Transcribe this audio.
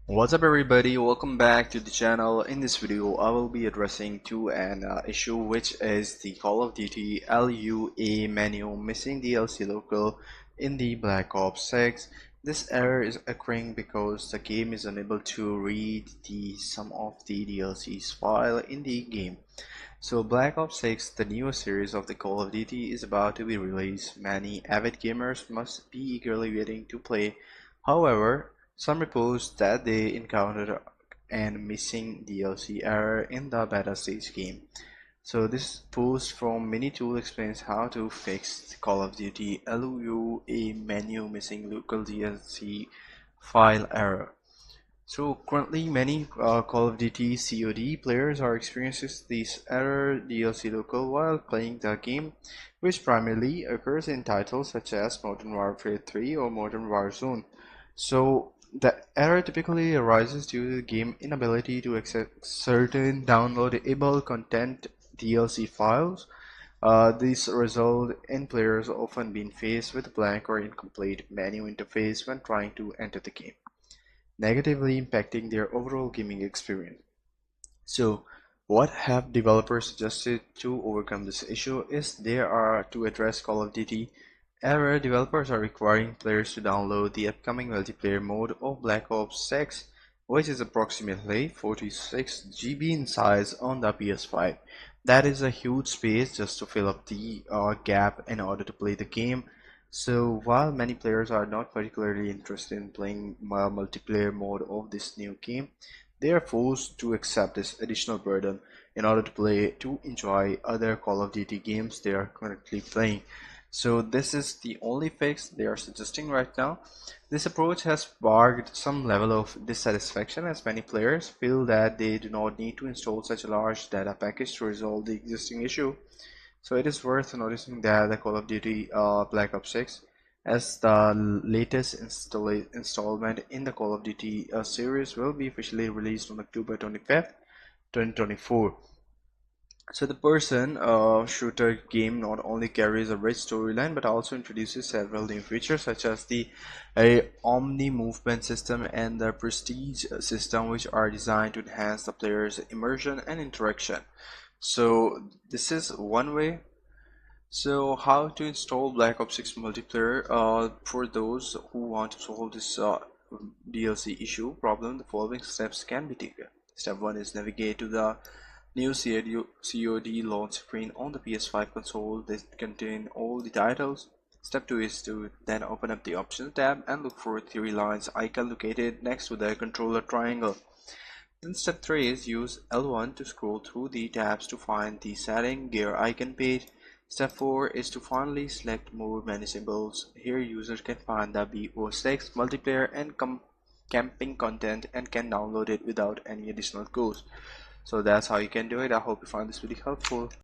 What's up everybody, welcome back to the channel. In this video I will be addressing to an issue which is the Call of Duty LUA menu missing DLC local in the Black Ops 6. This error is occurring because the game is unable to read some of the DLC's file in the game. So Black Ops 6, the newest series of the Call of Duty, is about to be released. Many avid gamers must be eagerly waiting to play. However, some reports that they encountered an missing DLC error in the beta stage game. So this post from Minitool explains how to fix the Call of Duty LUA menu missing local DLC file error. So currently many Call of Duty COD players are experiencing this error DLC local while playing the game, which primarily occurs in titles such as Modern Warfare 3 or Modern Warzone. So the error typically arises due to the game inability to access certain downloadable content DLC files. These result in players often being faced with a blank or incomplete menu interface when trying to enter the game, negatively impacting their overall gaming experience. So what have developers suggested to overcome this issue is there are to address Call of Duty error. Developers are requiring players to download the upcoming multiplayer mode of Black Ops 6, which is approximately 46 GB in size on the PS5. That is a huge space just to fill up the gap in order to play the game. So while many players are not particularly interested in playing multiplayer mode of this new game, they are forced to accept this additional burden in order to enjoy other Call of Duty games they are currently playing. So this is the only fix they are suggesting right now. This approach has sparked some level of dissatisfaction as many players feel that they do not need to install such a large data package to resolve the existing issue. So it is worth noticing that the Call of Duty Black Ops 6, as the latest installment in the Call of Duty series, will be officially released on October 25th, 2024. So the person shooter game not only carries a rich storyline but also introduces several new features such as the Omni movement system and the Prestige system, which are designed to enhance the player's immersion and interaction. So this is one way. So how to install Black Ops 6 multiplayer? For those who want to solve this DLC issue problem, the following steps can be taken. Step 1 is navigate to the new COD launch screen on the PS5 console that contain all the titles. Step 2 is to then open up the Options tab and look for 3 lines icon located next to the controller triangle. Then step 3 is use L1 to scroll through the tabs to find the setting gear icon page. Step 4 is to finally select more manageables. Here users can find the BO6 multiplayer and camping content and can download it without any additional cost. So that's how you can do it. I hope you find this video helpful.